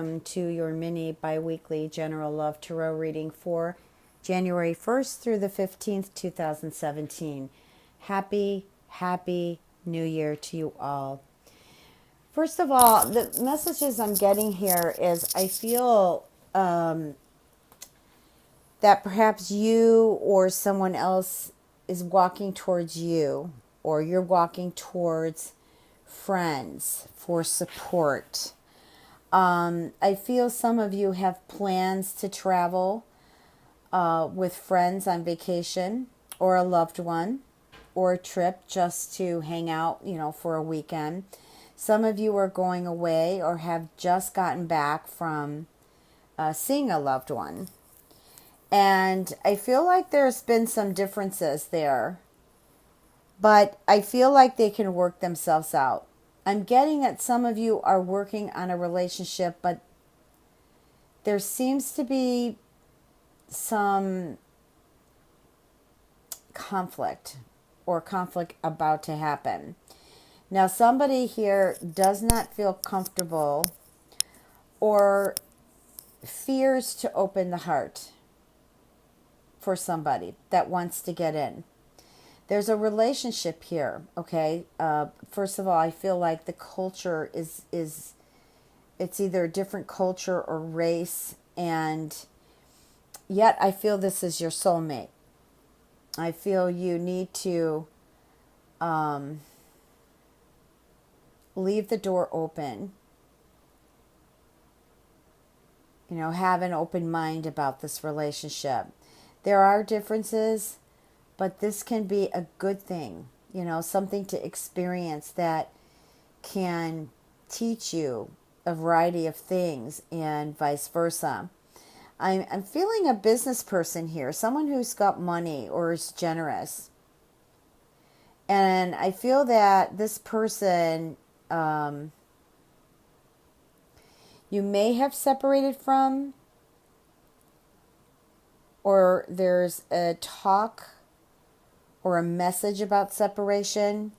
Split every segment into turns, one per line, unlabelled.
welcome to your mini bi-weekly general love tarot reading for January 1st through the 15th, 2017. Happy New Year to you all. First of all, the messages I'm getting here is I feel that perhaps you or someone else is walking towards you, or you're walking towards friends for support. I feel some of you have plans to travel with friends on vacation, or a loved one, or a trip just to hang out, for a weekend. Some of you are going away or have just gotten back from seeing a loved one. And I feel like there's been some differences there, but I feel like they can work themselves out. I'm getting that some of you are working on a relationship, but there seems to be some conflict about to happen. Now, somebody here does not feel comfortable or fears to open the heart for somebody that wants to get in. There's a relationship here, okay? First of all, I feel like the culture is it's either a different culture or race, and yet I feel this is your soulmate. I feel you need to leave the door open. Have an open mind about this relationship. There are differences, but this can be a good thing, something to experience that can teach you a variety of things and vice versa. I'm feeling a business person here, someone who's got money or is generous. And I feel that this person, you may have separated from, or there's a talk or a message about separation.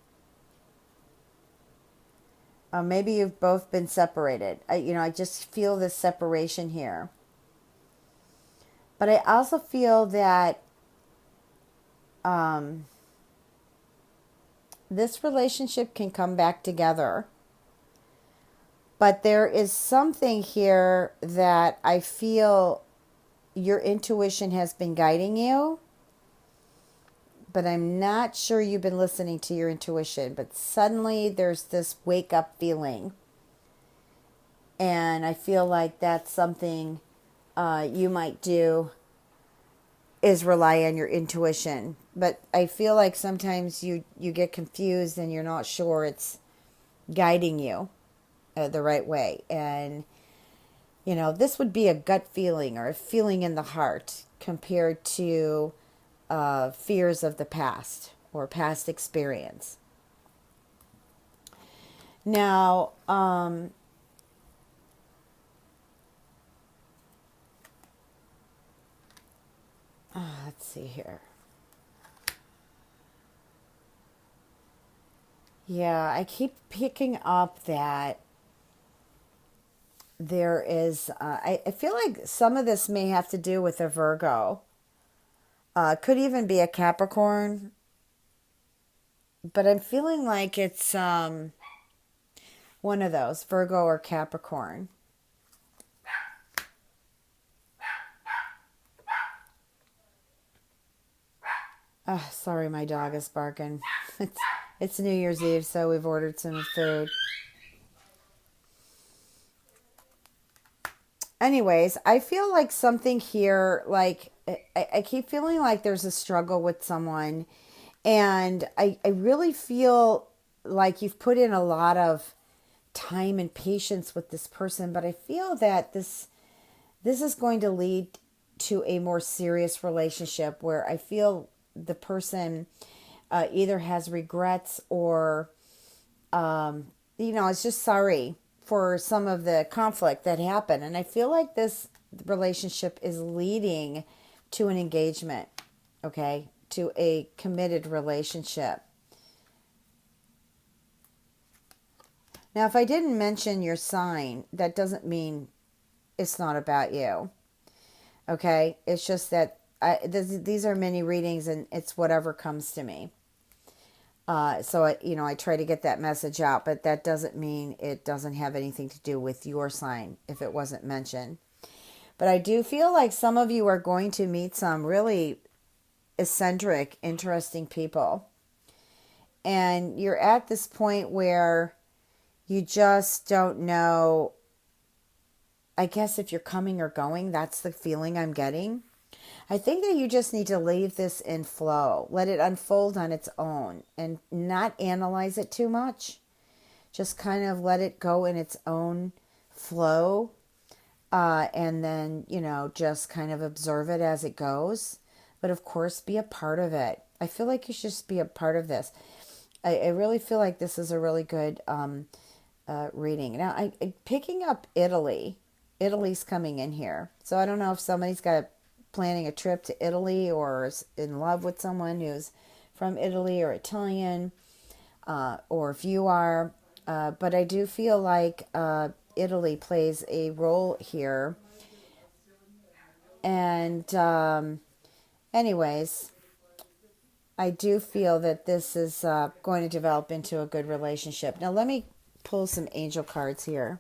Maybe you've both been separated. I just feel this separation here. But I also feel that this relationship can come back together. But there is something here that I feel your intuition has been guiding you, but I'm not sure you've been listening to your intuition. But suddenly there's this wake up feeling. And I feel like that's something you might do, is rely on your intuition. But I feel like sometimes you get confused and you're not sure it's guiding you the right way. And, this would be a gut feeling or a feeling in the heart compared to fears of the past or past experience. Now, let's see here. Yeah, I keep picking up that there is, I feel like some of this may have to do with a Virgo. Could even be a Capricorn. But I'm feeling like it's one of those, Virgo or Capricorn. Oh, sorry, my dog is barking. It's New Year's Eve, so we've ordered some food. Anyways, I feel like something here, like, I keep feeling like there's a struggle with someone. And I really feel like you've put in a lot of time and patience with this person. But I feel that this is going to lead to a more serious relationship where I feel the person either has regrets or, is just sorry for some of the conflict that happened. And I feel like this relationship is leading to an engagement, okay, to a committed relationship. Now, if I didn't mention your sign, that doesn't mean it's not about you. Okay? It's just that these are mini readings and it's whatever comes to me. So I try to get that message out, but that doesn't mean it doesn't have anything to do with your sign if it wasn't mentioned. But I do feel like some of you are going to meet some really eccentric, interesting people. And you're at this point where you just don't know, I guess, if you're coming or going. That's the feeling I'm getting. I think that you just need to leave this in flow. Let it unfold on its own and not analyze it too much. Just kind of let it go in its own flow. And then, just kind of observe it as it goes. But of course, be a part of it. I feel like you should just be a part of this. I really feel like this is a really good reading. Now, I'm picking up Italy. Italy's coming in here. So I don't know if somebody's planning a trip to Italy or is in love with someone who's from Italy or Italian, or if you are. But I do feel like Italy plays a role here. And anyways, I do feel that this is going to develop into a good relationship. Now, let me pull some angel cards here.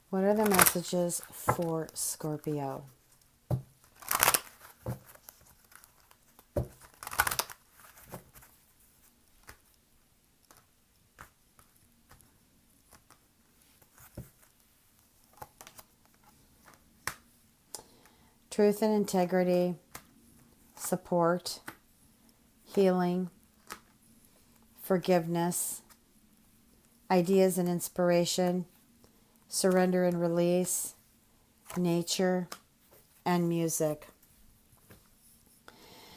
What are the messages for Scorpio? Truth and integrity, support, healing, forgiveness, ideas and inspiration, surrender and release, nature, and music.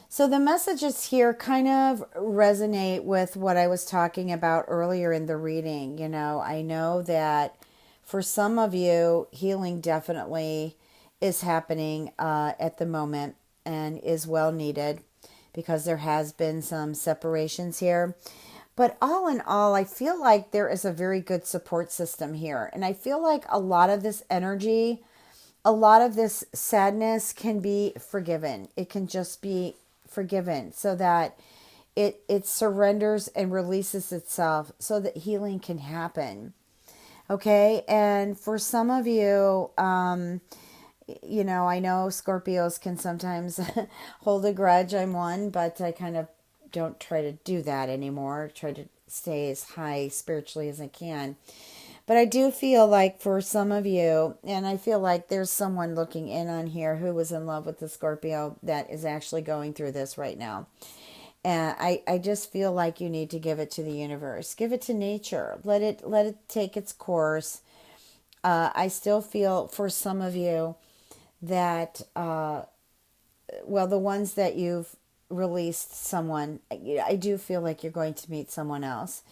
So the messages here kind of resonate with what I was talking about earlier in the reading. I know that for some of you, healing definitely is happening at the moment and is well needed because there has been some separations here. But all in all, I feel like there is a very good support system here. And I feel like a lot of this energy, a lot of this sadness can be forgiven. It can just be forgiven so that it surrenders and releases itself so that healing can happen. Okay? And for some of you, I know Scorpios can sometimes hold a grudge. I'm one, but I kind of don't try to do that anymore. Try to stay as high spiritually as I can. But I do feel like for some of you, and I feel like there's someone looking in on here who was in love with the Scorpio that is actually going through this right now. And I just feel like you need to give it to the universe. Give it to nature. Let it take its course. I still feel for some of you that, the ones that you've released someone, I do feel like you're going to meet someone else.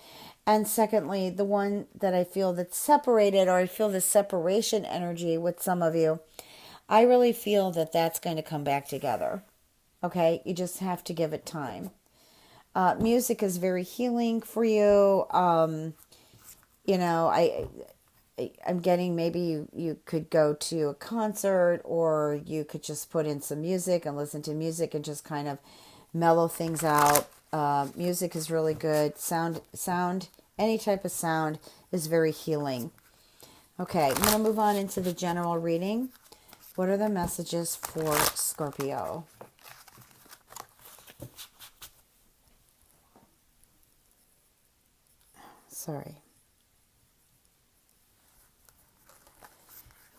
And secondly, the one that I feel that's separated, or I feel the separation energy with some of you, I really feel that that's going to come back together. Okay? You just have to give it time. Music is very healing for you. I'm getting maybe you could go to a concert, or you could just put in some music and listen to music and just kind of mellow things out. Music is really good. Sound, any type of sound is very healing. Okay, I'm going to move on into the general reading. What are the messages for Scorpio? Sorry.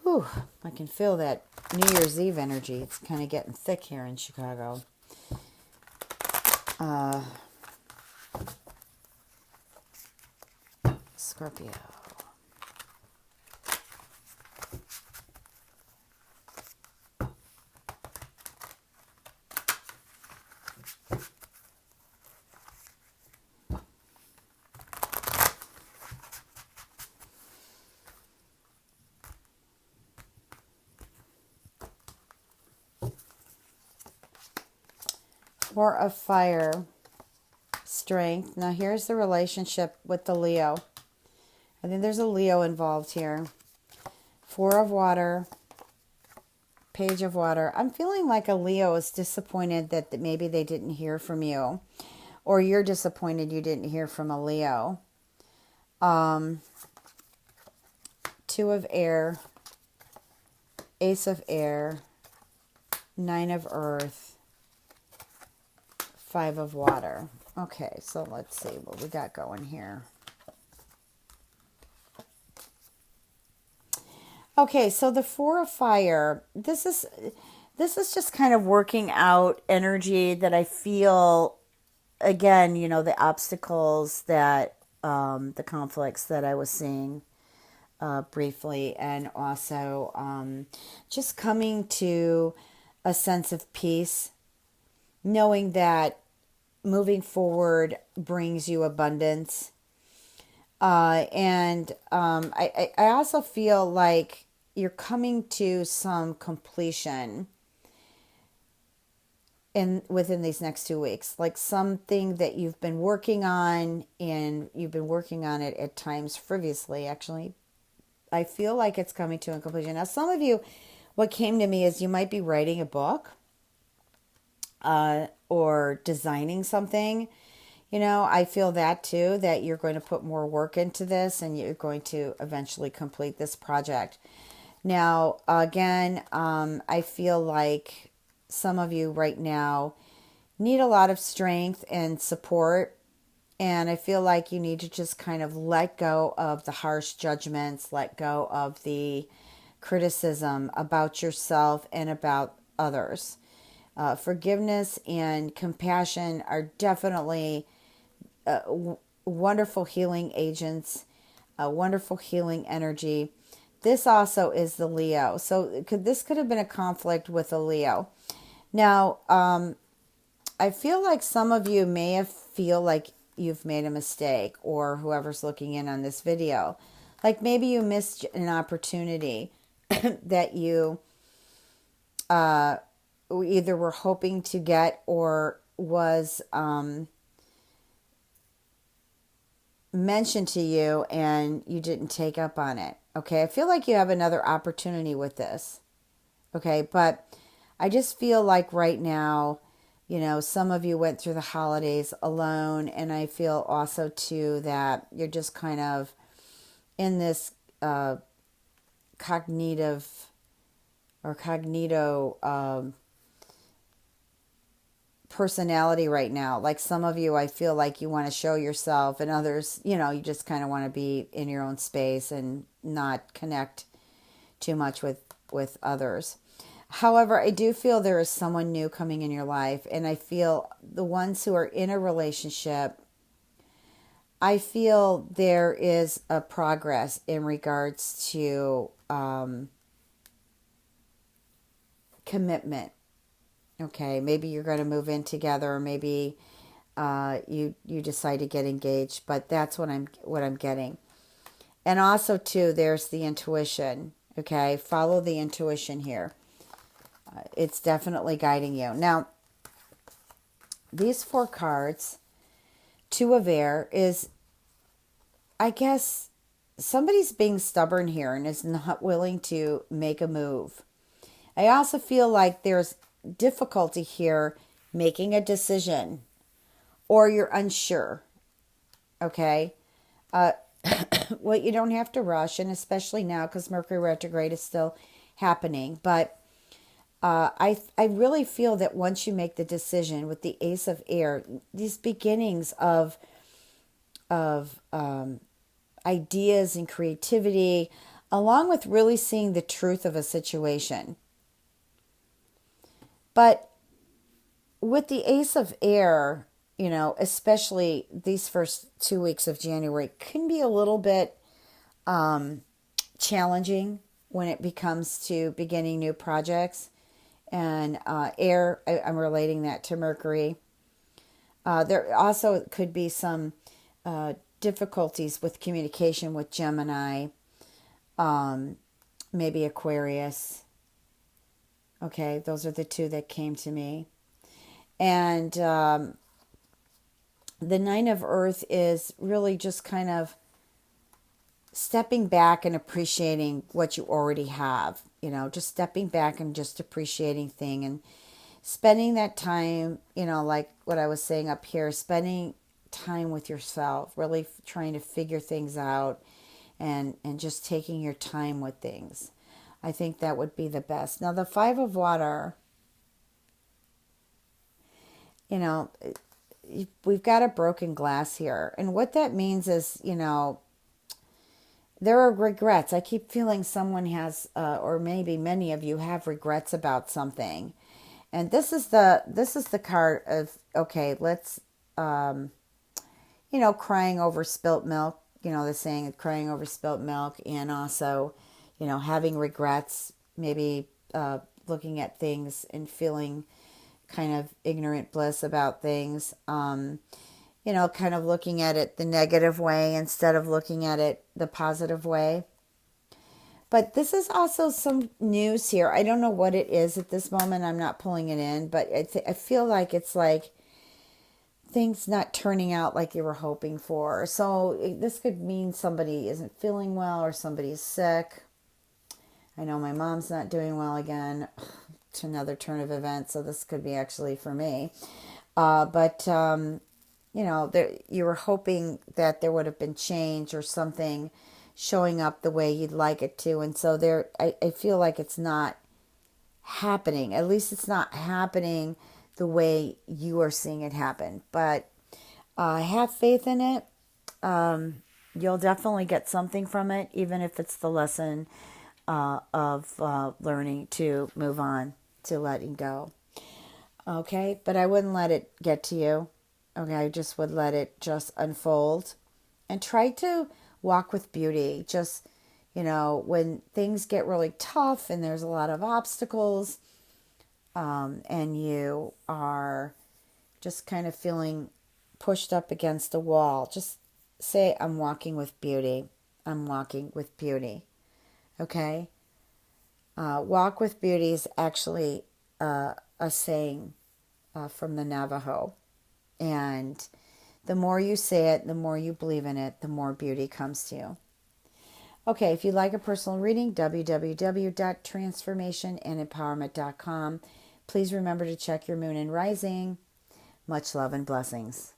Whew, I can feel that New Year's Eve energy. It's kind of getting thick here in Chicago. Scorpio. Four of Fire, Strength. Now here's the relationship with the Leo. I think there's a Leo involved here. Four of Water, Page of Water. I'm feeling like a Leo is disappointed that maybe they didn't hear from you. Or you're disappointed you didn't hear from a Leo. Two of Air, Ace of Air, Nine of Earth, Five of Water. Okay, so let's see what we got going here. Okay, so the Four of Fire, this is just kind of working out energy that I feel, again, you know, the obstacles that, the conflicts that I was seeing briefly, and also just coming to a sense of peace, knowing that moving forward brings you abundance. I also feel like you're coming to some completion within these next 2 weeks, like something that you've been working on, and you've been working on it at times frivolously. Actually, I feel like it's coming to a conclusion. Now, some of you, what came to me is you might be writing a book or designing something. You know, I feel that too, that you're going to put more work into this and you're going to eventually complete this project. Now, again, I feel like some of you right now need a lot of strength and support. And I feel like you need to just kind of let go of the harsh judgments, let go of the criticism about yourself and about others. Forgiveness and compassion are definitely wonderful healing agents, wonderful healing energy. This also is the Leo. So this could have been a conflict with a Leo. Now, I feel like some of you may feel like you've made a mistake, or whoever's looking in on this video. Like maybe you missed an opportunity that you either were hoping to get or was mentioned to you and you didn't take up on it. Okay, I feel like you have another opportunity with this. Okay, but I just feel like right now, you know, some of you went through the holidays alone, and I feel also too that you're just kind of in this cognitive or cognito personality right now. Like some of you, I feel like you want to show yourself, and others, you know, you just kind of want to be in your own space and not connect too much with others. However, I do feel there is someone new coming in your life, and I feel the ones who are in a relationship, I feel there is a progress in regards to commitment. Okay, maybe you're going to move in together, or maybe you decide to get engaged, but that's what I'm getting. And also too, there's the intuition. Okay, follow the intuition here. It's definitely guiding you. Now, these four cards, Two of Air, is, I guess, somebody's being stubborn here and is not willing to make a move. I also feel like there's difficulty here making a decision, or you're unsure. Okay? Well, you don't have to rush, and especially now because Mercury retrograde is still happening, but I really feel that once you make the decision with the Ace of Air, these beginnings of ideas and creativity, along with really seeing the truth of a situation. But with the Ace of Air, you know, especially these first 2 weeks of January, can be a little bit challenging when it comes to beginning new projects. And air, I'm relating that to Mercury. There also could be some difficulties with communication with Gemini, maybe Aquarius. Okay, those are the two that came to me. And the Nine of Earth is really just kind of stepping back and appreciating what you already have. Just stepping back and just appreciating things and spending that time, like what I was saying up here, spending time with yourself, really trying to figure things out and just taking your time with things. I think that would be the best. Now, the Five of Water, we've got a broken glass here. And what that means is, there are regrets. I keep feeling someone has, or maybe many of you have regrets about something. And this is the card of, okay, let's, crying over spilt milk, the saying crying over spilt milk, and also, having regrets, maybe looking at things and feeling kind of ignorant bliss about things. Kind of looking at it the negative way instead of looking at it the positive way. But this is also some news here. I don't know what it is at this moment. I'm not pulling it in, but I feel like it's like things not turning out like you were hoping for. So this could mean somebody isn't feeling well or somebody's sick. I know my mom's not doing well again. It's another turn of events, so this could be actually for me. But you were hoping that there would have been change or something showing up the way you'd like it to. And so I feel like it's not happening. At least it's not happening the way you are seeing it happen. But have faith in it. You'll definitely get something from it, even if it's the lesson of learning to move on, to letting go. Okay, but I wouldn't let it get to you. Okay, I just would let it just unfold and try to walk with beauty. Just, when things get really tough and there's a lot of obstacles, and you are just kind of feeling pushed up against a wall, just say, I'm walking with beauty. I'm walking with beauty. Okay? Walk with beauty is actually a saying from the Navajo. And the more you say it, the more you believe in it, the more beauty comes to you. Okay, if you'd like a personal reading, www.transformationandempowerment.com. Please remember to check your moon and rising. Much love and blessings.